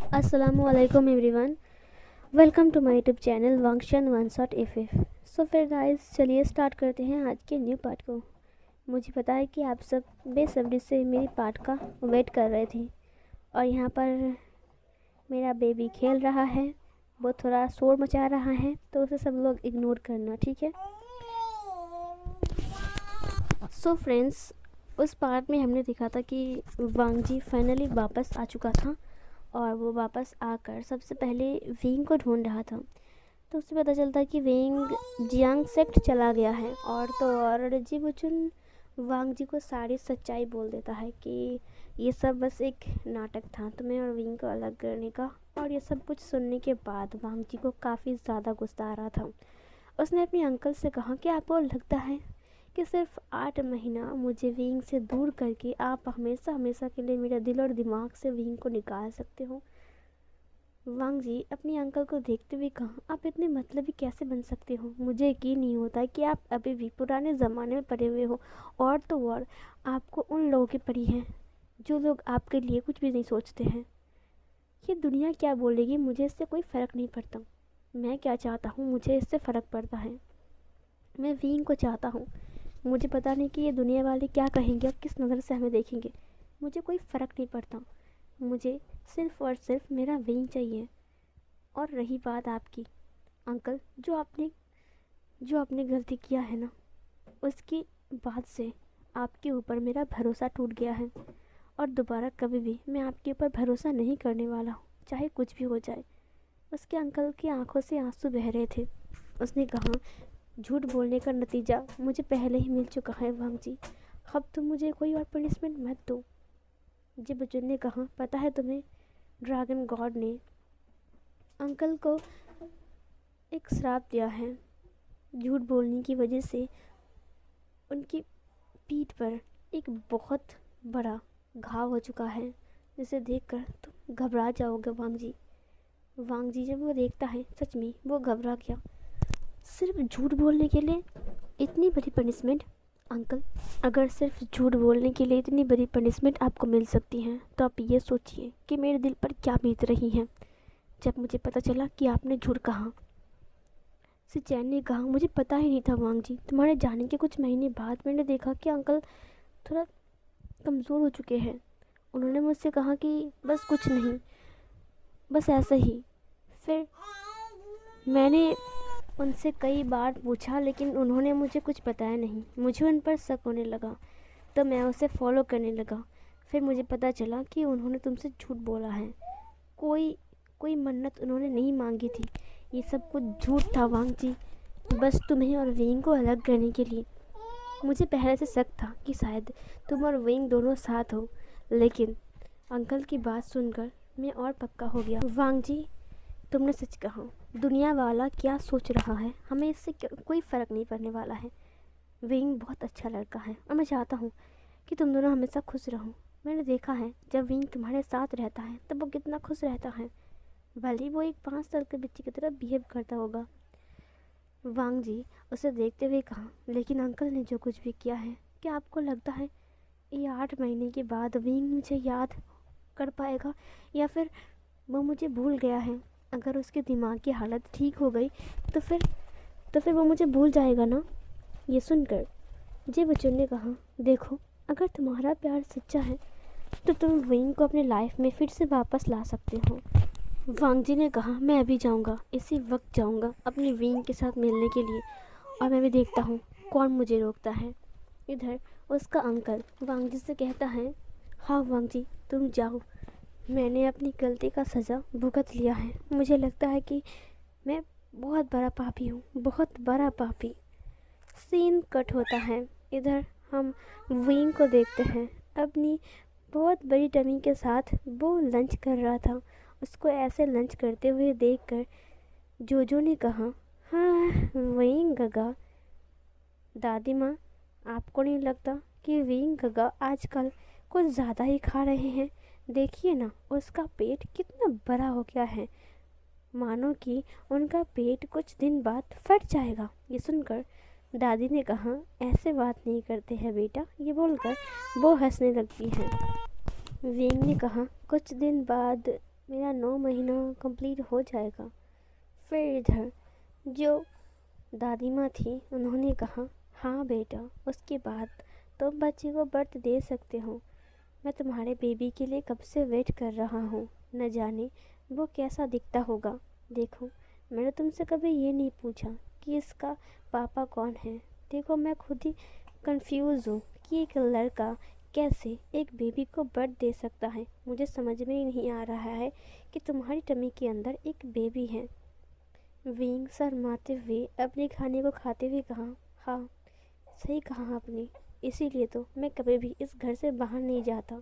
Assalamualaikum everyone. Welcome to my YouTube channel वांगशन one shot F. So फिर guys चलिए start करते हैं आज के न्यू पार्ट को। मुझे पता है कि आप सब बेसब्री से मेरी पार्ट का वेट कर रहे थे और यहाँ पर मेरा बेबी खेल रहा है, वो थोड़ा शोर मचा रहा है, तो उसे सब लोग इग्नोर करना, ठीक है। सो फ्रेंड्स, उस पार्ट में हमने देखा था कि वांग जी फाइनली वापस आ चुका था और वो वापस आकर सबसे पहले विंग को ढूंढ रहा था। तो उससे पता चलता है कि विंग जियांग सेक्ट चला गया है और जी बुचुन वांग जी को सारी सच्चाई बोल देता है कि ये सब बस एक नाटक था तुम्हें और विंग को अलग करने का। और ये सब कुछ सुनने के बाद वांग जी को काफ़ी ज़्यादा गुस्सा आ रहा था। उसने अपने अंकल से कहा कि आपको लगता है कि सिर्फ 8 महीना मुझे विंग से दूर करके आप हमेशा हमेशा के लिए मेरा दिल और दिमाग से विंग को निकाल सकते हो। वांग जी अपने अंकल को देखते हुए कहा, आप इतने मतलबी कैसे बन सकते हो? मुझे यकीन नहीं होता है कि आप अभी भी पुराने ज़माने में पड़े हुए हो। और तो और आपको उन लोगों की पड़ी है जो लोग आपके लिए कुछ भी नहीं सोचते हैं। ये दुनिया क्या बोलेगी, मुझे इससे कोई फ़र्क नहीं पड़ता। मैं क्या चाहता हूँ मुझे इससे फ़र्क पड़ता है। मैं विंग को चाहता हूँ। मुझे पता नहीं कि ये दुनिया वाले क्या कहेंगे और किस नज़र से हमें देखेंगे, मुझे कोई फ़र्क नहीं पड़ता। मुझे सिर्फ़ और सिर्फ मेरा विंग चाहिए। और रही बात आपकी अंकल, जो आपने गलती किया है ना, उसकी बाद से आपके ऊपर मेरा भरोसा टूट गया है और दोबारा कभी भी मैं आपके ऊपर भरोसा नहीं करने वाला हूँ, चाहे कुछ भी हो जाए। उसके अंकल की आंखों से आंसू बह रहे थे। उसने कहा, झूठ बोलने का नतीजा मुझे पहले ही मिल चुका है वांग जी, अब तुम मुझे कोई और पनिशमेंट मत दो। जी बच्चन ने कहा, पता है तुम्हें, ड्रैगन गॉड ने अंकल को एक श्राप दिया है। झूठ बोलने की वजह से उनकी पीठ पर एक बहुत बड़ा घाव हो चुका है, जिसे देखकर तुम घबरा जाओगे वांग जी। वांग जी जब वो देखता है, सच में वो घबरा गया। सिर्फ झूठ बोलने के लिए इतनी बड़ी पनिशमेंट? अंकल, अगर सिर्फ झूठ बोलने के लिए इतनी बड़ी पनिशमेंट आपको मिल सकती है तो आप ये सोचिए कि मेरे दिल पर क्या बीत रही है जब मुझे पता चला कि आपने झूठ कहा। सिचैन ने कहा, मुझे पता ही नहीं था वांग जी। तुम्हारे जाने के कुछ महीने बाद मैंने देखा कि अंकल थोड़ा कमज़ोर हो चुके हैं। उन्होंने मुझसे कहा कि बस कुछ नहीं, बस ऐसा ही। फिर मैंने उनसे कई बार पूछा लेकिन उन्होंने मुझे कुछ बताया नहीं। मुझे उन पर शक होने लगा तो मैं उसे फॉलो करने लगा। फिर मुझे पता चला कि उन्होंने तुमसे झूठ बोला है। कोई मन्नत उन्होंने नहीं मांगी थी। ये सब कुछ झूठ था वांग जी, बस तुम्हें और विंग को अलग करने के लिए। मुझे पहले से शक था कि शायद तुम और विंग दोनों साथ हो, लेकिन अंकल की बात सुनकर मैं और पक्का हो गया। वांग जी, तुमने सच कहा। दुनिया वाला क्या सोच रहा है हमें इससे कोई फ़र्क नहीं पड़ने वाला है। विंग बहुत अच्छा लड़का है और मैं चाहता हूँ कि तुम दोनों हमेशा खुश रहो। मैंने देखा है जब विंग तुम्हारे साथ रहता है तब वो कितना खुश रहता है, भले ही वो एक 5 साल के बच्चे की तरह बिहेव करता होगा। वांग जी उसे देखते हुए कहा, लेकिन अंकल ने जो कुछ भी किया है, क्या आपको लगता है ये 8 महीने के बाद विंग मुझे याद कर पाएगा या फिर वो मुझे भूल गया है? अगर उसके दिमाग की हालत ठीक हो गई तो फिर वो मुझे भूल जाएगा ना। ये सुनकर जे बच्चन ने कहा, देखो, अगर तुम्हारा प्यार सच्चा है तो तुम विंग को अपने लाइफ में फिर से वापस ला सकते हो। वांग जी ने कहा, मैं अभी जाऊंगा, इसी वक्त जाऊंगा अपनी विंग के साथ मिलने के लिए, और मैं भी देखता हूँ कौन मुझे रोकता है। इधर उसका अंकल वांग जी से कहता है, हाँ वांग जी, तुम जाओ, मैंने अपनी गलती का सज़ा भुगत लिया है। मुझे लगता है कि मैं बहुत बड़ा पापी हूँ, बहुत बड़ा पापी। सीन कट होता है। इधर हम विंग को देखते हैं, अपनी बहुत बड़ी टमी के साथ वो लंच कर रहा था। उसको ऐसे लंच करते हुए देखकर जोजो ने कहा, हाँ विंग गगा, दादी माँ, आपको नहीं लगता कि विंग गगा आजकल कुछ ज़्यादा ही खा रहे हैं? देखिए ना, उसका पेट कितना बड़ा हो गया है, मानो कि उनका पेट कुछ दिन बाद फट जाएगा। ये सुनकर दादी ने कहा, ऐसे बात नहीं करते हैं बेटा। ये बोलकर वो हंसने लगती है। विंग ने कहा, कुछ दिन बाद मेरा 9 महीना कंप्लीट हो जाएगा। फिर इधर जो दादी माँ थी उन्होंने कहा, हाँ बेटा, उसके बाद तुम बच्चे को बर्थ दे सकते हो। मैं तुम्हारे बेबी के लिए कब से वेट कर रहा हूँ, न जाने वो कैसा दिखता होगा। देखो, मैंने तुमसे कभी ये नहीं पूछा कि इसका पापा कौन है। देखो, मैं खुद ही कंफ्यूज हूँ कि एक लड़का कैसे एक बेबी को बर्थ दे सकता है। मुझे समझ में ही नहीं आ रहा है कि तुम्हारी टमी के अंदर एक बेबी है। विंग शर्माते हुए अपने खाने को खाते हुए कहा, हाँ, सही कहा आपने, इसीलिए तो मैं कभी भी इस घर से बाहर नहीं जाता।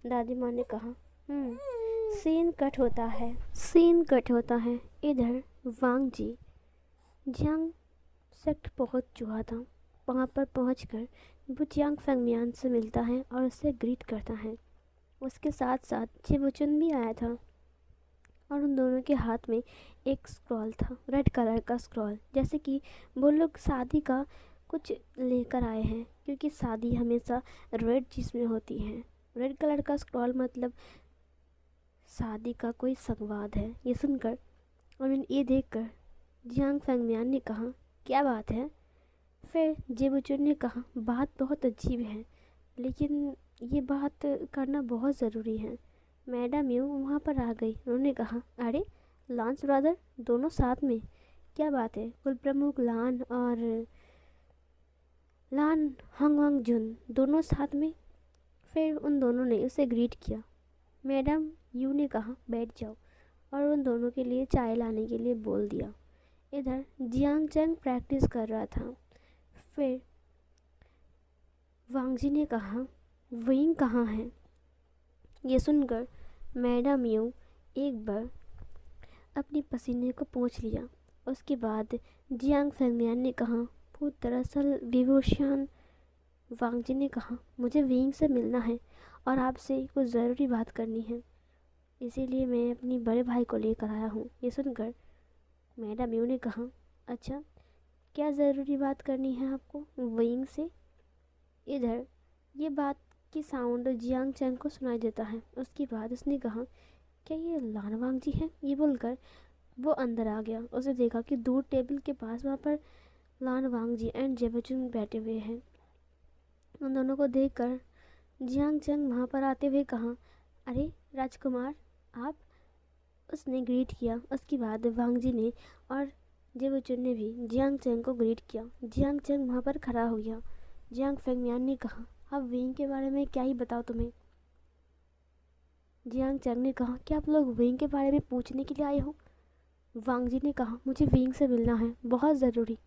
दादी माँ ने कहा। सीन कट होता है। इधर वांग जी जियांग सेक्ट पहुंच चुका था। वहाँ पर पहुंचकर वो जियांग फेंगमियान से मिलता है और उससे ग्रीट करता है। उसके साथ साथ चिबुचुन भी आया था और उन दोनों के हाथ में एक स्क्रॉल था, रेड कलर का स्क्रॉल, जैसे कि वो लोग शादी का कुछ लेकर आए हैं, क्योंकि शादी हमेशा रेड चीज़ में होती है। रेड कलर का स्क्रॉल मतलब शादी का कोई संवाद है। ये सुनकर और ये देखकर जियांग फेंगमियान ने कहा, क्या बात है। फिर जेबुचुन ने कहा, बात बहुत अजीब है, लेकिन ये बात करना बहुत ज़रूरी है। मैडम यू वहाँ पर आ गई। उन्होंने कहा, अरे लांस ब्रदर, दोनों साथ में, क्या बात है। कुल प्रमुख लान और लान हंगवांग जुन दोनों साथ में। फिर उन दोनों ने उसे ग्रीट किया। मैडम यू ने कहा, बैठ जाओ, और उन दोनों के लिए चाय लाने के लिए बोल दिया। इधर जियांग चैंग प्रैक्टिस कर रहा था। फिर वांग जी ने कहा, विंग कहाँ है। ये सुनकर मैडम यू एक बार अपने पसीने को पोंछ लिया। उसके बाद जियांग फेंगमियान ने कहा, वो दरअसल विभूषण। वांग जी ने कहा, मुझे विंग से मिलना है और आपसे कुछ ज़रूरी बात करनी है, इसीलिए मैं अपनी बड़े भाई को लेकर आया हूँ। ये सुनकर मैडम यू ने कहा, अच्छा, क्या ज़रूरी बात करनी है आपको विंग से। इधर ये बात की साउंड जियांग चैंग को सुनाई देता है। उसके बाद उसने कहा, क्या ये लानवांग जी हैं। ये बोलकर वो अंदर आ गया। उसे देखा कि दूर टेबल के पास वहाँ पर लानवांग जी एंड जेबुचुन बैठे हुए हैं। उन दोनों को देखकर जियांग चैंग वहाँ पर आते हुए कहा, अरे राजकुमार, आप। उसने ग्रीट किया। उसके बाद वांग जी ने और जेबुचुन ने भी जियांग चैंग को ग्रीट किया। जियांग चैंग वहाँ पर खड़ा हो गया। जियांग फेंगमियान ने कहा, अब विंग के बारे में क्या ही बताओ तुम्हें। जियांग चैंग ने कहा, क्या आप लोग विंग के बारे में पूछने के लिए आए हो। वांग जी ने कहा, मुझे विंग से मिलना है, बहुत ज़रूरी,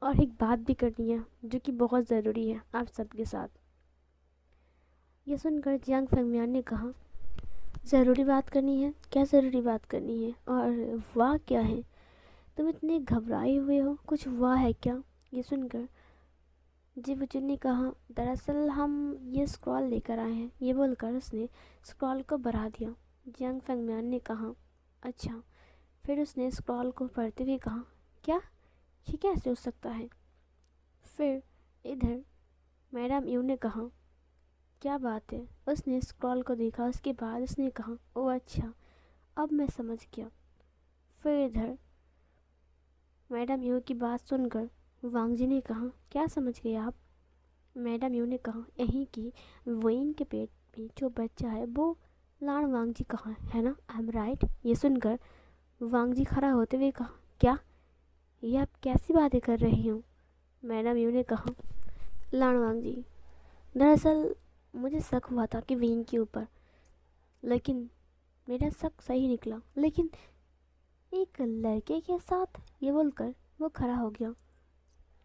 और एक बात भी करनी है जो कि बहुत ज़रूरी है आप सबके साथ। ये सुनकर जियांग फेंगमियान ने कहा, ज़रूरी बात करनी है, क्या ज़रूरी बात करनी है, और वाह क्या है, तुम इतने घबराए हुए हो, कुछ वाह है क्या। ये सुनकर जेबुचुन ने कहा, दरअसल हम ये स्क्रॉल लेकर आए हैं। ये बोलकर उसने स्क्रॉल को बढ़ा दिया। जियांग फेंगमियान ने कहा, अच्छा। फिर उसने स्क्रॉल को पढ़ते हुए कहा, क्या, ये कैसे हो सकता है। फिर इधर मैडम यू ने कहा, क्या बात है। उसने स्क्रॉल को देखा। उसके बाद उसने कहा, ओह अच्छा, अब मैं समझ गया। फिर इधर मैडम यू की बात सुनकर वांग जी ने कहा, क्या समझ गए आप। मैडम यू ने कहा, यहीं की विंग के पेट में जो बच्चा है वो लान वांग जी कहाँ है ना, आई एम राइट। ये सुनकर वांग जी खड़ा होते हुए कहा, क्या, ये आप कैसी बातें कर रही हो। मैडम यू ने कहा, लान वांग जी, दरअसल मुझे शक हुआ था कि विंग के ऊपर, लेकिन मेरा शक सही निकला, लेकिन एक लड़के के साथ। ये बोलकर वो खड़ा हो गया।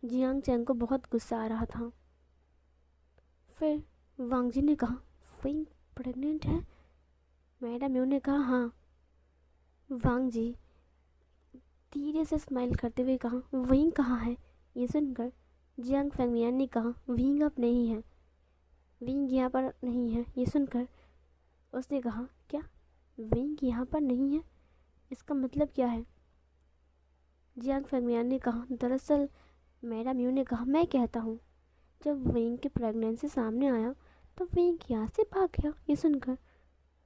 जियांग चैंग को बहुत गुस्सा आ रहा था। फिर वांग जी ने कहा, विंग प्रेग्नेंट है। मैडम यू ने कहा, हाँ। वांग जी धीरे से स्माइल करते हुए कहा, विंग कहाँ है। ये सुनकर जियांग फेंगमियान ने कहा, विंग अब नहीं है, विंग यहाँ पर नहीं है। ये सुनकर उसने कहा, क्या, विंग यहाँ पर नहीं है, इसका मतलब क्या है। जियांग फेंगमियान ने कहा, दरअसल मैडम यू ने कहा, मैं कहता हूँ, जब विंग की प्रेगनेंसी सामने आया तो विंग यहाँ से भाग गया। ये सुनकर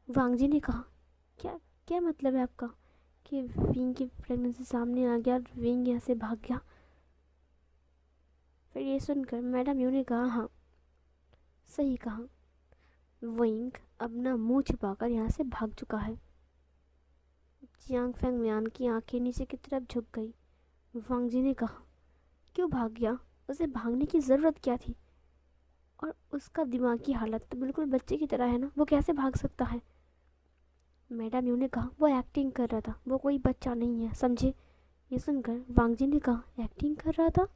वांग जी ने कहा, क्या क्या मतलब है आपका कि विंग की प्रेगनेंसी सामने आ गया और विंग यहाँ से भाग गया? फिर ये सुनकर मैडम यू ने कहा, हाँ सही कहा, विंग अपना मुंह छिपाकर यहाँ से भाग चुका है। जियांग फैंगमियान की आंखें नीचे की तरफ झुक गई। वांग जी ने कहा, क्यों भाग गया? उसे भागने की ज़रूरत क्या थी? और उसका दिमागी हालत तो बिल्कुल बच्चे की तरह है ना, वो कैसे भाग सकता है? मैडम यू ने कहा, वो एक्टिंग कर रहा था, वो कोई बच्चा नहीं है, समझे? ये सुनकर वांग जी ने कहा, एक्टिंग कर रहा था?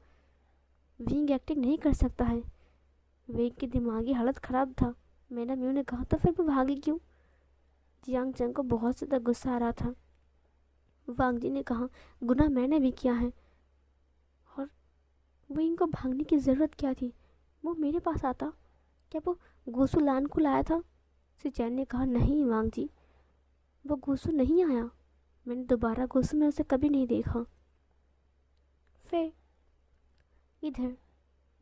विंग एक्टिंग नहीं कर सकता है, विंग की दिमागी हालत ख़राब था। मैडम यू ने कहा, तो फिर वो भागी क्यों? जियांग चंग को बहुत ज़्यादा गुस्सा आ रहा था। वांग जी ने कहा, गुनाह मैंने भी किया है, और विंग को भागने की ज़रूरत क्या थी? वो मेरे पास आता, क्या वो गोसू लान को लाया था? सिचैन ने कहा, नहीं वांग जी, वो गोसू नहीं आया, मैंने दोबारा गोसू में उसे कभी नहीं देखा। फिर इधर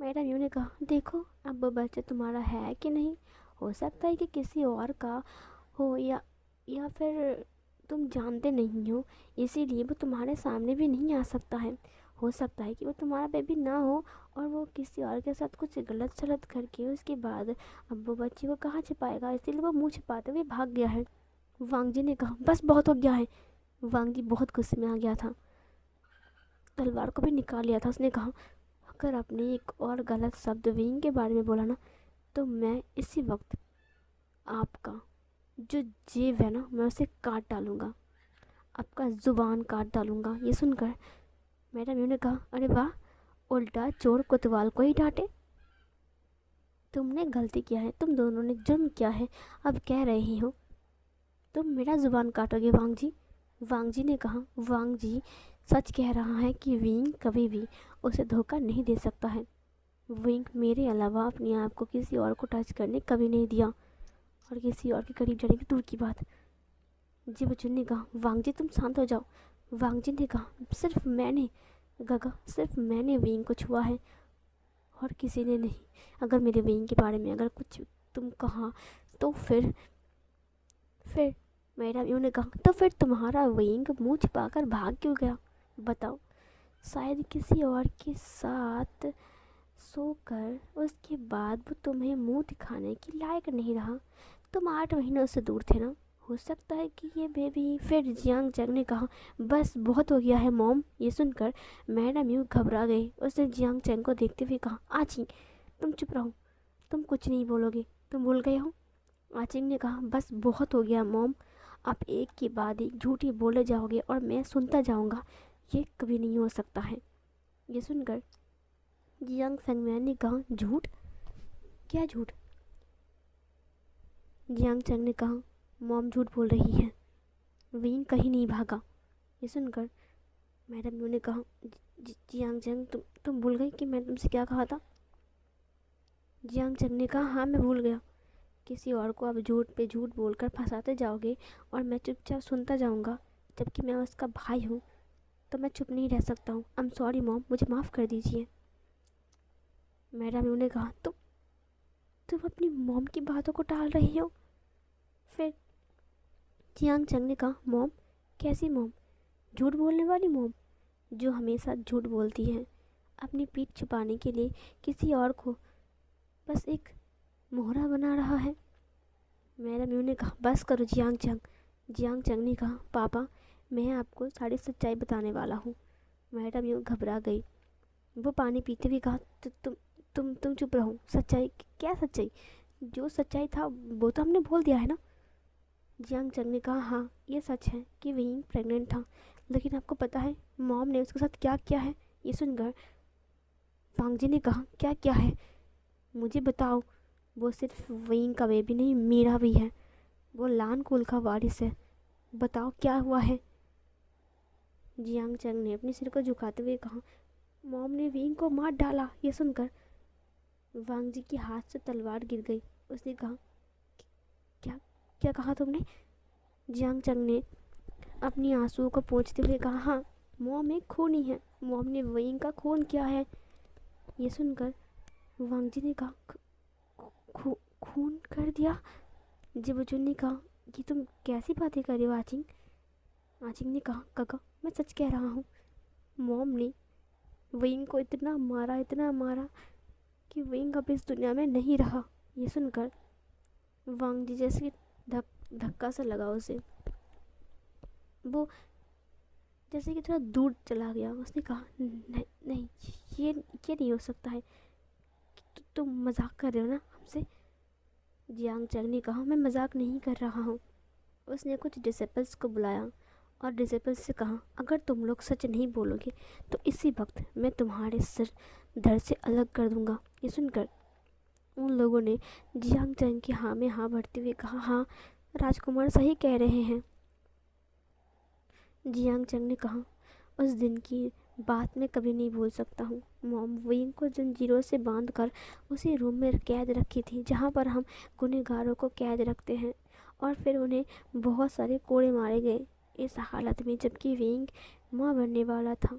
मैडम यू ने कहा, देखो अब वो बच्चा तुम्हारा है कि नहीं, हो सकता है कि किसी और का हो, या फिर तुम जानते नहीं हो इसीलिए वो तुम्हारे सामने भी नहीं आ सकता है। हो सकता है कि वो तुम्हारा बेबी ना हो और वो किसी और के साथ कुछ गलत सलत करके उसके बाद अब वो बच्चे को कहाँ छिपाएगा, इसीलिए वो मुंह छिपाते हुए भाग गया है। वांग जी ने कहा, बस बहुत हो गया है। वांग जी बहुत गुस्से में आ गया था, तलवार को भी निकाल लिया था। उसने कहा, अगर आपने एक और गलत शब्द विंग के बारे में बोला ना, तो मैं इसी वक्त आपका जो जेब है ना, मैं उसे काट डालूंगा, आपका ज़ुबान काट डालूंगा। ये सुनकर मैडम यू ने कहा, अरे वाह, उल्टा चोर कोतवाल को ही डांटे। तुमने गलती किया है, तुम दोनों ने जुर्म किया है, अब कह रही हो तुम मेरा ज़ुबान काटोगे वांग जी? वांग जी ने कहा, वांग जी सच कह रहा है कि विंग कभी भी उसे धोखा नहीं दे सकता है। विंग मेरे अलावा अपने आप को किसी और को टच करने कभी नहीं दिया, और किसी और के करीब जाने की दूर की बात। जी बच्चन ने कहा, वांग जी तुम शांत हो जाओ। वांग जी ने कहा, सिर्फ मैंने गगा सिर्फ मैंने विंग को छुआ है और किसी ने नहीं। अगर मेरे विंग के बारे में अगर कुछ तुम कहा तो फिर मैडम यू ने कहा, तो फिर तुम्हारा विंग मुंह छिपाकर भाग क्यों गया? बताओ, शायद किसी और के साथ सोकर उसके बाद वो तुम्हें मुंह दिखाने के लायक नहीं रहा। तुम 8 महीनों से दूर थे ना, हो सकता है कि ये बेबी। फिर जियांग चंग ने कहा, बस बहुत हो गया है मॉम। ये सुनकर मैडम यूँ घबरा गई। उसने जियांग चंग को देखते हुए कहा, आची तुम चुप रहो, तुम कुछ नहीं बोलोगे, तुम भूल गए हो? आचिंग ने कहा, बस बहुत हो गया मॉम, आप एक के बाद एक झूठी बोले जाओगे और मैं सुनता जाऊंगा, ये कभी नहीं हो सकता है। ये सुनकर जियांग फैंगमैन ने कहा, झूठ? क्या झूठ? जियांग चंग ने कहा, मॉम झूठ बोल रही है, विंग कहीं नहीं भागा। ये सुनकर मैडम यू ने कहा, जियांग चंग तुम भूल गई कि मैंने तुमसे क्या कहा था? जियांग चंग ने कहा, हाँ मैं भूल गया। किसी और को आप झूठ पे झूठ बोलकर फंसाते जाओगे और मैं चुपचाप सुनता जाऊंगा, जबकि मैं उसका भाई हूँ, तो मैं चुप नहीं रह सकता हूँ। आई एम सॉरी मॉम, मुझे माफ़ कर दीजिए। मैडम यू ने कहा, तुम अपनी मॉम की बातों को टाल रही हो? फिर जियांग चंग ने कहा, मॉम? कैसी मॉम? झूठ बोलने वाली मॉम, जो हमेशा झूठ बोलती है अपनी पीठ छुपाने के लिए, किसी और को बस एक मोहरा बना रहा है। मैडम यू ने कहा, बस करो जियांग चंग। जियांग चंग ने कहा, पापा मैं आपको सारी सच्चाई बताने वाला हूँ। मैडम यू घबरा गई। वो पानी पीते हुए कहा, तुम चुप रहो। सच्चाई? क्या सच्चाई? जो सच्चाई था वो तो हमने बोल दिया है ना। जियांग चंग ने कहा, हाँ ये सच है कि विंग प्रेग्नेंट था, लेकिन आपको पता है मॉम ने उसके साथ क्या किया है? ये सुनकर वांग जी ने कहा, क्या क्या है? मुझे बताओ। वो सिर्फ विंग का बेबी नहीं, मेरा भी है, वो लान कुल का वारिस है, बताओ क्या हुआ है? जियांग चंग ने अपने सिर को झुकाते हुए कहा, मॉम ने विंग को मार डाला। ये सुनकर वांग जी के हाथ से तलवार गिर गई। उसने कहा, क्या क्या कहा तुमने? जियांग चंग ने अपनी आंसुओं को पोंछते हुए कहा, हाँ मॉम एक खूनी है, मॉम ने विंग का खून किया है। ये सुनकर वांग जी ने कहा, खून कर दिया? जिबुजुन ने कहा, ये तुम कैसी बातें कर रही हो आचिंग? आचिंग ने कहा, काका मैं सच कह रहा हूँ। मॉम ने विंग को इतना मारा कि विंग अब इस दुनिया में नहीं रहा। ये सुनकर वांग जी जैसे धक्का सा लगा उसे, वो जैसे कि थोड़ा दूर चला गया। उसने कहा, नहीं नहीं, ये नहीं हो सकता है। तुम मजाक कर रहे हो ना हमसे? जियांग चैंग ने कहा, मैं मजाक नहीं कर रहा हूँ। उसने कुछ डिसिपल्स को बुलाया और डिसिपल्स से कहा, अगर तुम लोग सच नहीं बोलोगे तो इसी वक्त मैं तुम्हारे सिर धड़ से अलग कर दूंगा। ये सुनकर उन लोगों ने जियांग चैंग की हाँ में हाँ भरते हुए कहा, हाँ राजकुमार सही कह रहे हैं। जियांग चैंग ने कहा, उस दिन की बात मैं कभी नहीं भूल सकता हूँ। मॉम विंग को जंजीरों से बांधकर उसी रूम में कैद रखी थी जहाँ पर हम गुनहगारों को कैद रखते हैं, और फिर उन्हें बहुत सारे कोड़े मारे गए इस हालत में जबकि विंग माँ बनने वाला था।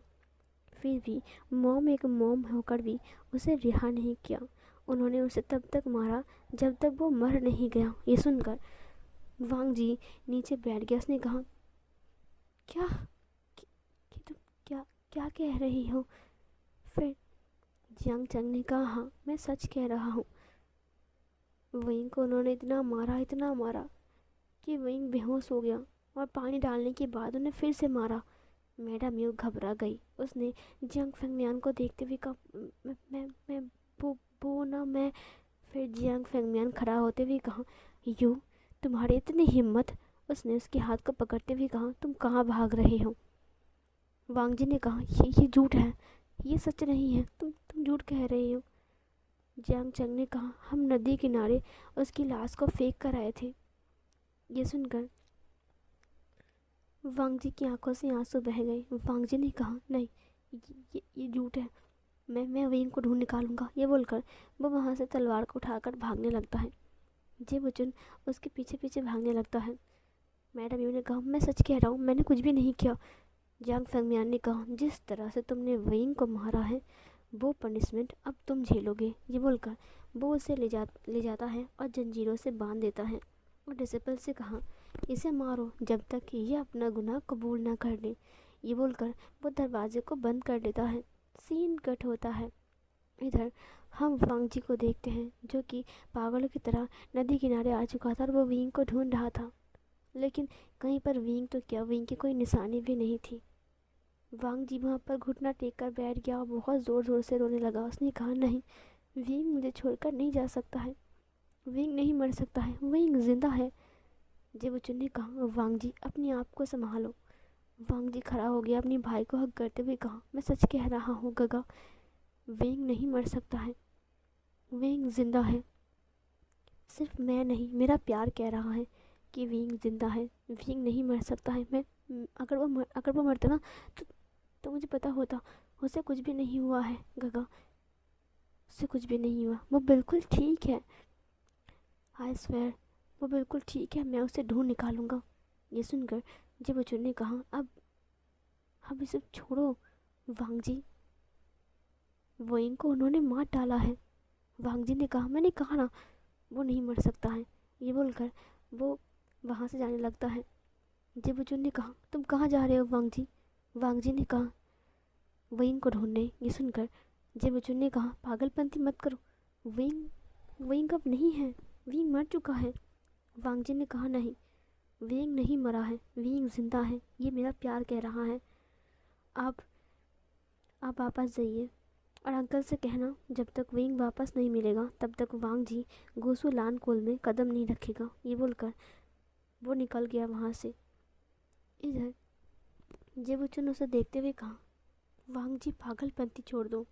फिर भी मॉम एक मॉम होकर भी उसे रिहा नहीं किया। उन्होंने उसे तब तक मारा जब तक वो मर नहीं गया। ये सुनकर वांग जी नीचे बैठ गया। उसने कहा, क्या कि तुम क्या क्या कह रही हो? फिर जियांग चंग ने कहा, हाँ मैं सच कह रहा हूँ। विंग को उन्होंने इतना मारा कि विंग बेहोश हो गया, और पानी डालने के बाद उन्हें फिर से मारा। मैडम यू घबरा गई। उसने जियांग फेंगमियान को देखते हुए कहा, मैं वो ना मैं। फिर जियांग फेंगमियान खड़ा होते हुए कहा, यू तुम्हारी इतनी हिम्मत? उसने उसके हाथ को पकड़ते हुए कहा, तुम कहाँ भाग रहे हो? वांग जी ने कहा, ये झूठ है, ये सच नहीं है, तुम झूठ कह रहे हो। जियांग चंग ने कहा, हम नदी किनारे उसकी लाश को फेंक कर आए थे। ये सुनकर वांग जी की आंखों से आंसू बह गए। वांग जी ने कहा, नहीं ये झूठ है, मैं विंग को ढूंढ निकालूंगा। ये बोलकर वो वहाँ से तलवार को उठाकर भागने लगता है। जे बुचुन उसके पीछे पीछे भागने लगता है। मैडम यू ने कहा, मैं सच कह रहा हूँ, मैंने कुछ भी नहीं किया। जियांग फेंगमियान ने कहा, जिस तरह से तुमने विंग को मारा है वो पनिशमेंट अब तुम झेलोगे। ये बोलकर वो उसे ले जाता है और जंजीरों से बांध देता है, और डिसिपल से कहा, इसे मारो जब तक कि ये अपना गुनाह कबूल ना कर ले। ये बोलकर वो दरवाजे को बंद कर देता है। सीन कट होता है। इधर हम वांग जी को देखते हैं जो कि पागलों की तरह नदी किनारे आ चुका था और वो विंग को ढूंढ रहा था, लेकिन कहीं पर विंग तो क्या, विंग की कोई निशानी भी नहीं थी। वांग जी वहाँ पर घुटना टेक कर बैठ गया और बहुत ज़ोर ज़ोर से रोने लगा। उसने कहा, नहीं, विंग मुझे छोड़कर नहीं जा सकता है, विंग नहीं मर सकता है, विंग जिंदा है। जेबुचुन ने कहा, वांग जी अपने आप को संभालो। वांग जी खड़ा हो गया, अपने भाई को हक करते हुए कहा, मैं सच कह रहा हूँ गगा, विंग नहीं मर सकता है, विंग जिंदा है। सिर्फ मैं नहीं, मेरा प्यार कह रहा है कि विंग जिंदा है, विंग नहीं मर सकता है। मैं अगर वो मरता ना तो मुझे पता होता। उसे कुछ भी नहीं हुआ है गगा, उसे कुछ भी नहीं हुआ, वो बिल्कुल ठीक है। आई स्वेयर वो बिल्कुल ठीक है, मैं उसे ढूंढ निकालूंगा। ये सुनकर जब बच्चों ने कहा, अब इसे छोड़ो वांग जी, विंग को उन्होंने मार डाला है। वांग जी ने कहा, मैंने कहा ना वो नहीं मर सकता है। ये बोलकर वो वहाँ से जाने लगता है। जेबुचुन ने कहा, तुम कहाँ जा रहे हो वांग जी? वांग जी ने कहा, विंग को ढूंढने। ये सुनकर जेबुचुन ने कहा, पागलपंती मत करो, विंग अब नहीं है, विंग मर चुका है। वांग जी ने कहा, नहीं, विंग नहीं मरा है, विंग जिंदा है, ये मेरा प्यार कह रहा है। आप वापस जाइए और अंकल से कहना जब तक विंग वापस नहीं मिलेगा तब तक वांग जी गोसू लान कोल में कदम नहीं रखेगा। ये बोलकर वो निकल गया वहाँ से। इधर जेबुचुन उसे देखते हुए कहा, वांग जी पागलपंती छोड़ दो।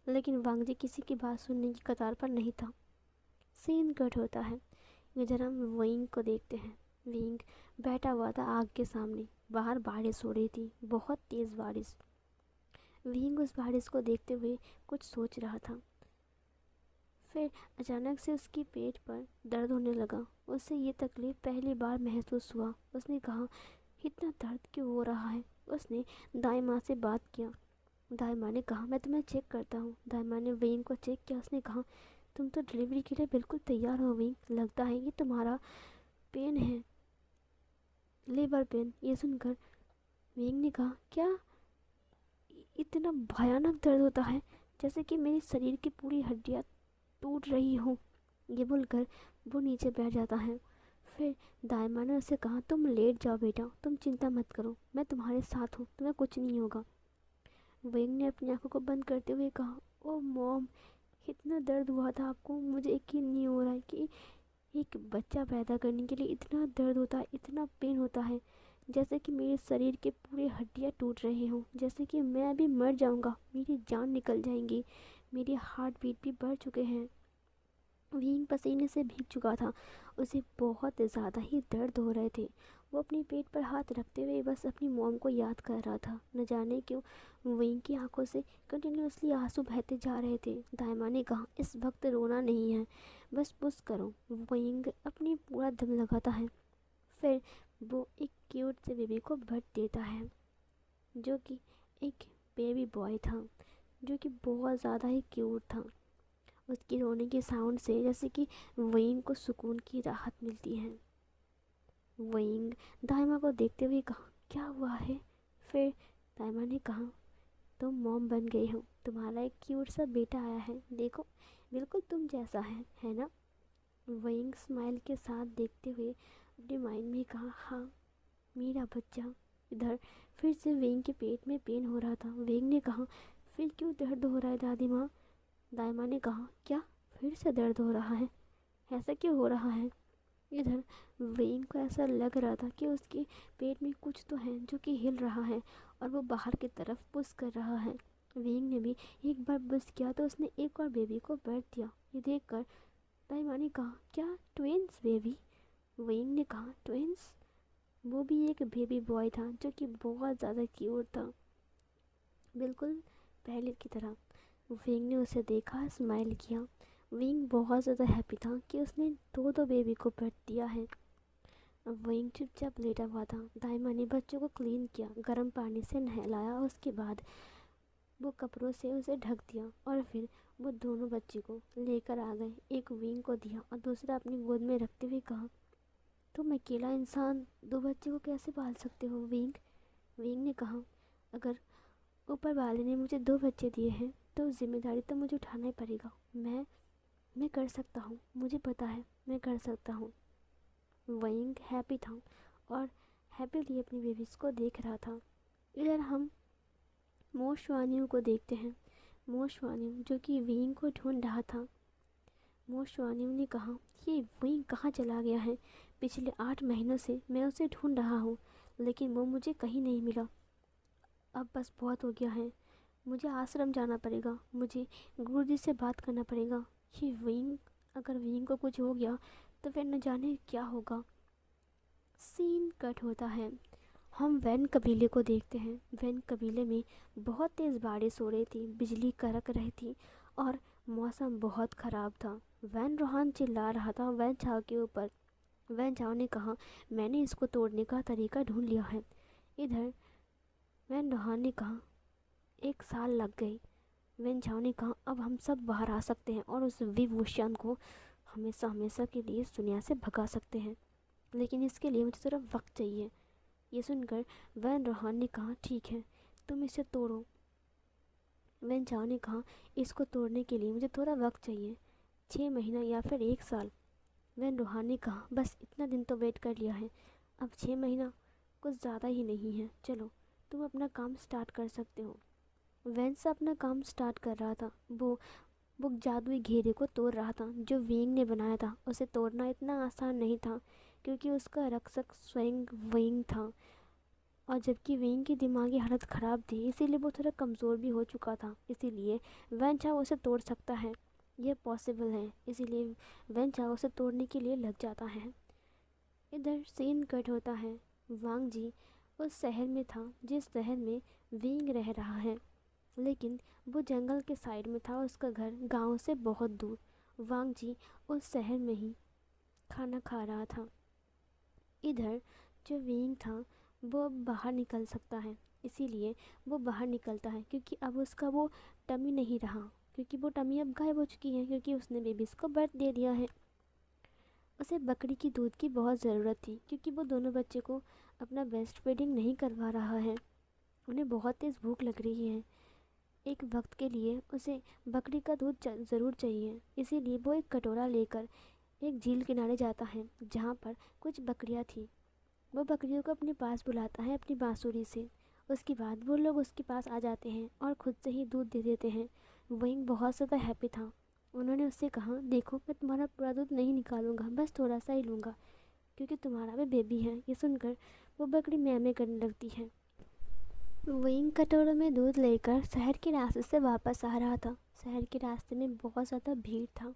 लेकिन वांग जी किसी की बात सुनने की कतार पर नहीं था। सीन कट होता है। इधर हम विंग को देखते हैं। विंग बैठा हुआ था आग के सामने। बाहर बारिश हो रही थी, बहुत तेज़ बारिश। विंग उस बारिश को देखते हुए कुछ सोच रहा था। फिर अचानक से उसकी पेट पर दर्द होने लगा। उसे ये तकलीफ़ पहली बार महसूस हुआ। उसने कहा, इतना दर्द क्यों हो रहा है? उसने दाई माँ से बात किया। दाई माँ ने कहा, मैं तुम्हें चेक करता हूँ। दाई माँ ने विंग को चेक किया। उसने कहा, तुम तो डिलीवरी के लिए बिल्कुल तैयार हो विंग, लगता है ये तुम्हारा पेन है। Labour pain. ये सुनकर विंग ने कहा, क्या इतना भयानक दर्द होता है, जैसे कि मेरे शरीर की पूरी हड्डियाँ टूट रही हो। ये बोलकर वो नीचे बैठ जाता है। फिर दाइमा ने उसे कहा, तुम लेट जाओ बेटा, तुम चिंता मत करो, मैं तुम्हारे साथ हूँ, तुम्हें कुछ नहीं होगा। विंग ने अपनी आंखों को बंद करते हुए कहा, ओ मॉम, इतना दर्द हुआ था आपको, मुझे यकीन नहीं हो रहा है कि एक बच्चा पैदा करने के लिए इतना दर्द होता है, इतना पेन होता है, जैसे कि मेरे शरीर के पूरे हड्डियाँ टूट रही हों, जैसे कि मैं अभी मर जाऊंगा, मेरी जान निकल जाएंगी, मेरी हार्ट बीट भी बढ़ चुके हैं। विंग पसीने से भीग चुका था, उसे बहुत ज़्यादा ही दर्द हो रहे थे। वो अपने पेट पर हाथ रखते हुए बस अपनी मॉम को याद कर रहा था। न जाने क्यों विंग की आंखों से कंटिन्यूसली आंसू बहते जा रहे थे। दाइमा ने कहा, इस वक्त रोना नहीं है, बस पुश करो। विंग अपनी पूरा दम लगाता है। फिर वो एक क्यूट से बेबी को बर्थ देता है, जो कि एक बेबी बॉय था, जो कि बहुत ज़्यादा ही क्यूट था। उसकी रोने के साउंड से जैसे कि विंग को सुकून की राहत मिलती है। विंग दाइमा को देखते हुए कहा, क्या हुआ है? फिर दाइमा ने कहा, तुम मॉम बन गई हो, तुम्हारा एक क्यूट सा बेटा आया है, देखो बिल्कुल तुम जैसा है ना? विंग स्माइल के साथ देखते हुए अपने माइंड में कहा, हाँ मेरा बच्चा। इधर फिर से विंग के पेट में पेन हो रहा था। विंग ने कहा, फिर क्यों दर्द हो रहा है दादी माँ? दाइमा ने कहा, क्या फिर से दर्द हो रहा है? ऐसा क्यों हो रहा है? इधर वेइंग को ऐसा लग रहा था कि उसके पेट में कुछ तो है जो कि हिल रहा है और वो बाहर की तरफ पुश कर रहा है। वेइंग ने भी एक बार पुश किया तो उसने एक और बेबी को बर्थ दिया। ये देखकर दाइमा ने कहा, क्या ट्विंस बेबी? वेइंग ने कहा, ट्विंस? वो भी एक बेबी बॉय था जो कि बहुत ज़्यादा क्यूट था, बिल्कुल पहले की तरह। विंग ने उसे देखा, स्माइल किया। विंग बहुत ज़्यादा हैप्पी था कि उसने दो दो बेबी को बर्थ दिया है। अब विंग चुपचाप लेटा हुआ था। दाइमा ने बच्चों को क्लीन किया, गर्म पानी से नहलाया, उसके बाद वो कपड़ों से उसे ढक दिया और फिर वो दोनों बच्चे को लेकर आ गए। एक विंग को दिया और दूसरा अपनी गोद में रखते हुए कहा, तुम अकेला इंसान दो बच्चे को कैसे पाल सकते हो विंग? विंग ने कहा, अगर ऊपर वाले ने मुझे दो बच्चे दिए हैं तो जिम्मेदारी तो मुझे उठाना ही पड़ेगा। मैं कर सकता हूँ, मुझे पता है मैं कर सकता हूँ। विंग हैप्पी था और हैप्पीली अपनी बेबीज़ को देख रहा था। इधर हम मोशवानियों को देखते हैं। मोशवानियों जो कि विंग को ढूंढ रहा था। मोशवानियों ने कहा, ये विंग कहाँ चला गया है? पिछले 8 महीनों से मैं उसे ढूंढ रहा हूँ, लेकिन वो मुझे कहीं नहीं मिला। अब बस बहुत हो गया है, मुझे आश्रम जाना पड़ेगा, मुझे गुरुजी से बात करना पड़ेगा। ये विंग, अगर विंग को कुछ हो गया तो फिर न जाने क्या होगा। सीन कट होता है। हम वैन कबीले को देखते हैं। वैन कबीले में बहुत तेज़ बारिश हो रही थी, बिजली कड़क रही थी और मौसम बहुत ख़राब था। वैन रोहान चिल्ला रहा था वैन चाव के ऊपर। वैन चाव ने कहा, मैंने इसको तोड़ने का तरीका ढूंढ लिया है। इधर वैन रोहान ने कहा, 1 साल लग गई। वेन झाओ ने कहा, अब हम सब बाहर आ सकते हैं और उस विभूषण को हमेशा हमेशा के लिए इस दुनिया से भगा सकते हैं, लेकिन इसके लिए मुझे थोड़ा वक्त चाहिए। ये सुनकर वैन रोहान ने कहा, ठीक है, तुम इसे तोड़ो। वैन झाओ ने कहा, इसको तोड़ने के लिए मुझे थोड़ा वक्त चाहिए, 6 महीना या फिर 1 साल। वैन रोहान ने कहा, बस इतना दिन तो वेट कर लिया है, अब 6 महीना कुछ ज़्यादा ही नहीं है, चलो तुम अपना काम स्टार्ट कर सकते हो। वेंस अपना काम स्टार्ट कर रहा था। वो जादुई घेरे को तोड़ रहा था जो विंग ने बनाया था। उसे तोड़ना इतना आसान नहीं था क्योंकि उसका रक्षक स्वयं विंग था, और जबकि विंग की दिमागी हालत ख़राब थी, इसीलिए वो थोड़ा कमज़ोर भी हो चुका था। इसीलिए वैन चाओ उसे तोड़ सकता है, यह पॉसिबल है, इसीलिए वैन चाओ उसे तोड़ने के लिए लग जाता है। इधर सीन कट होता है। वांग जी उस शहर में था जिस शहर में विंग रह रहा है, लेकिन वो जंगल के साइड में था, उसका घर गांव से बहुत दूर। वांग जी उस शहर में ही खाना खा रहा था। इधर जो विंग था वो अब बाहर निकल सकता है, इसीलिए वो बाहर निकलता है क्योंकि अब उसका वो टमी नहीं रहा, क्योंकि वो टमी अब गायब हो चुकी है, क्योंकि उसने बेबीज़ को बर्थ दे दिया है। उसे बकरी की दूध की बहुत ज़रूरत थी क्योंकि वो दोनों बच्चे को अपना ब्रेस्ट फीडिंग नहीं करवा रहा है। उन्हें बहुत तेज़ भूख लग रही है। एक वक्त के लिए उसे बकरी का दूध ज़रूर चाहिए, इसीलिए वो एक कटोरा लेकर एक झील किनारे जाता है जहाँ पर कुछ बकरियाँ थी। वो बकरियों को अपने पास बुलाता है अपनी बांसुरी से। उसके बाद वो लोग उसके पास आ जाते हैं और ख़ुद से ही दूध दे देते हैं। वहीं बहुत ज़्यादा हैप्पी था। उन्होंने उससे कहा, देखो मैं तुम्हारा पूरा दूध नहीं निकालूंगा, बस थोड़ा सा ही लूँगा क्योंकि तुम्हारा भी बेबी है। ये सुनकर वो बकरी म्याँ म्याँ करने लगती है। वहीं कटोरों में दूध लेकर शहर के रास्ते से वापस आ रहा था। शहर के रास्ते में बहुत ज़्यादा भीड़ था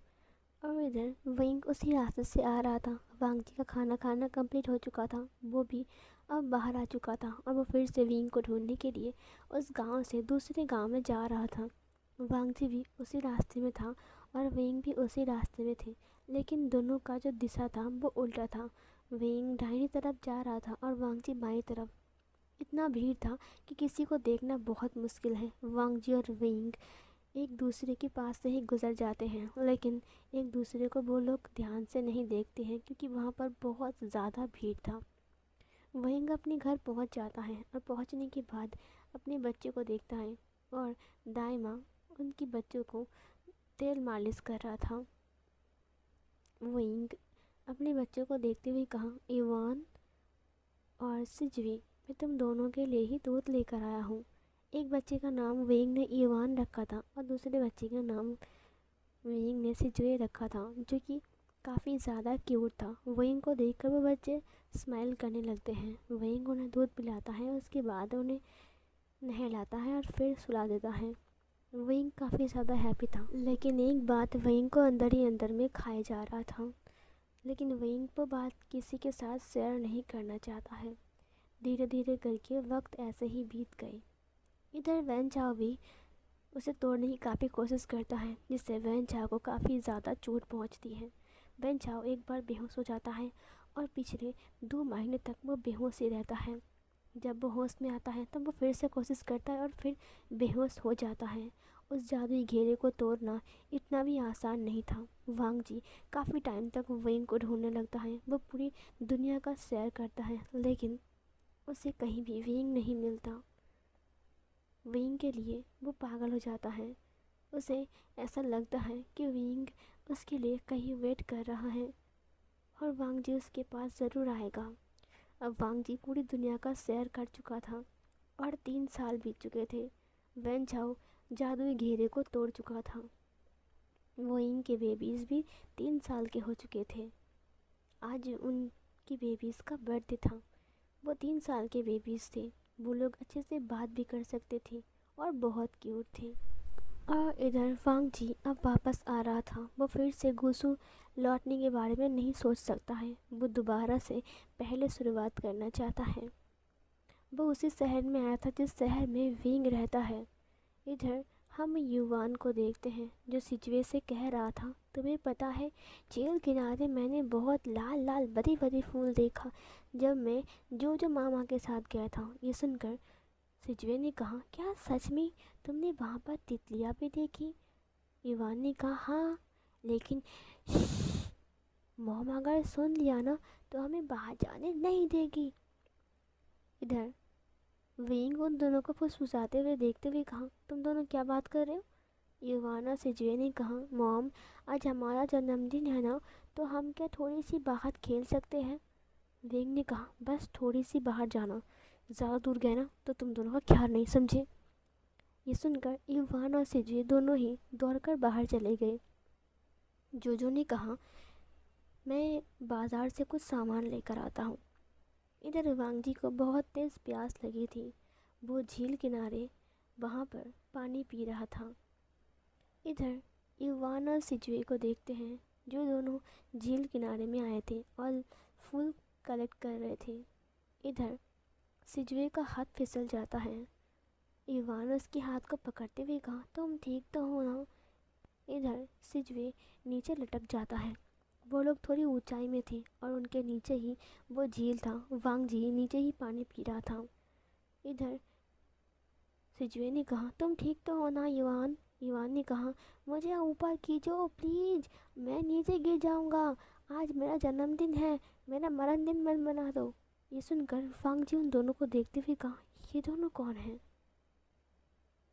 और इधर विंग उसी रास्ते से आ रहा था। वांगजी का खाना खाना कंप्लीट हो चुका था, वो भी अब बाहर आ चुका था और वो फिर से विंग को ढूंढने के लिए उस गांव से दूसरे गांव में जा रहा था। वांगजी भी उसी रास्ते में था और विंग भी उसी रास्ते में थे, लेकिन दोनों का जो दिशा था वो उल्टा था। विंग दाहिनी तरफ जा रहा था और वांगजी बाईं तरफ। इतना भीड़ था कि किसी को देखना बहुत मुश्किल है। वांगजी और विंग एक दूसरे के पास से ही गुजर जाते हैं, लेकिन एक दूसरे को वो लोग ध्यान से नहीं देखते हैं क्योंकि वहाँ पर बहुत ज़्यादा भीड़ था। विंग अपने घर पहुँच जाता है और पहुँचने के बाद अपने बच्चे को देखता है और दाई माँ उनके बच्चों को तेल मालिश कर रहा था। विंग अपने बच्चों को देखते हुए कहा, इवान और सिजवी, मैं तुम दोनों के लिए ही दूध लेकर आया हूँ। एक बच्चे का नाम विंग ने इवान रखा था और दूसरे बच्चे का नाम विंग ने सिजवे रखा था, जो कि काफ़ी ज़्यादा क्यूट था। विंग को देखकर वो बच्चे स्माइल करने लगते हैं। विंग उन्हें दूध पिलाता है, उसके बाद उन्हें नहलाता है और फिर सुला देता है। विंग काफ़ी ज़्यादा हैप्पी था, लेकिन एक बात विंग को अंदर ही अंदर में खाए जा रहा था। लेकिन विंग वो बात किसी के साथ शेयर नहीं करना चाहता है। धीरे धीरे करके वक्त ऐसे ही बीत गए। इधर वैन चाओ भी उसे तोड़ने की काफ़ी कोशिश करता है, जिससे वैन चाओ को काफ़ी ज़्यादा चोट पहुंचती है। वैन चाओ एक बार बेहोश हो जाता है और पिछले 2 महीने तक वो बेहोश ही रहता है। जब वो होश में आता है तब वो फिर से कोशिश करता है और फिर बेहोश हो जाता है। उस जादुई घेरे को तोड़ना इतना भी आसान नहीं था। वांगजी काफ़ी टाइम तक विंग को ढूंढने लगता है। वो पूरी दुनिया का सैर करता है, लेकिन उसे कहीं भी विंग नहीं मिलता। विंग के लिए वो पागल हो जाता है। उसे ऐसा लगता है कि विंग उसके लिए कहीं वेट कर रहा है और वांगजी उसके पास ज़रूर आएगा। अब वांगजी पूरी दुनिया का सैर कर चुका था और 3 साल बीत चुके थे। वैन चाओ जादुई घेरे को तोड़ चुका था। विंग के बेबीज़ भी 3 साल के हो चुके थे। आज उनकी बेबीज़ का बर्थडे था। वो 3 साल के बेबीज़ थे। वो लोग अच्छे से बात भी कर सकते थे और बहुत क्यूट थे। और इधर वांगजी अब वापस आ रहा था। वो फिर से गुसू लौटने के बारे में नहीं सोच सकता है। वो दोबारा से पहले शुरुआत करना चाहता है। वो उसी शहर में आया था जिस शहर में विंग रहता है। इधर हम युवान को देखते हैं जो सिजवे से कह रहा था, तुम्हें पता है झील किनारे मैंने बहुत लाल लाल बड़ी बड़ी फूल देखा जब मैं जो मामा के साथ गया था। ये सुनकर सिजवे ने कहा, क्या सच में तुमने वहाँ पर तितलियाँ भी देखी? युवान ने कहा, हाँ, लेकिन मॉम अगर सुन लिया ना तो हमें बाहर जाने नहीं देगी। इधर विंग उन दोनों को फुसफुसाते हुए देखते हुए कहा, तुम दोनों क्या बात कर रहे हो? युवाना सिजवे ने कहा, मॉम आज हमारा जन्मदिन है ना, तो हम क्या थोड़ी सी बाहर खेल सकते हैं? विंग ने कहा, बस थोड़ी सी बाहर जाना, ज़्यादा दूर गए ना तो तुम दोनों का ख्याल नहीं समझे। ये सुनकर युवान और सिजवे दोनों ही दौड़कर बाहर चले गए। जोजो ने कहा, मैं बाज़ार से कुछ सामान लेकर आता हूँ। इधर वांगजी को बहुत तेज़ प्यास लगी थी। वो झील किनारे वहाँ पर पानी पी रहा था। इधर युवान और सिजवे को देखते हैं जो दोनों झील किनारे में आए थे और फूल कलेक्ट कर रहे थे। इधर सिजवे का हाथ फिसल जाता है। युवान उसके हाथ को पकड़ते हुए कहा, तुम ठीक तो हो ना? इधर सिजवे नीचे लटक जाता है। वो लोग थोड़ी ऊंचाई में थे और उनके नीचे ही वो झील था। वांगजी नीचे ही पानी पी रहा था। इधर सिजवे ने कहा, तुम ठीक तो हो ना युवान? युवान ने कहा, मुझे ऊपर खींचो प्लीज़, मैं नीचे गिर जाऊंगा। आज मेरा जन्मदिन है, मेरा मरण दिन मत बना दो। ये सुनकर वांग जी उन दोनों को देखते हुए कहा, ये दोनों कौन हैं?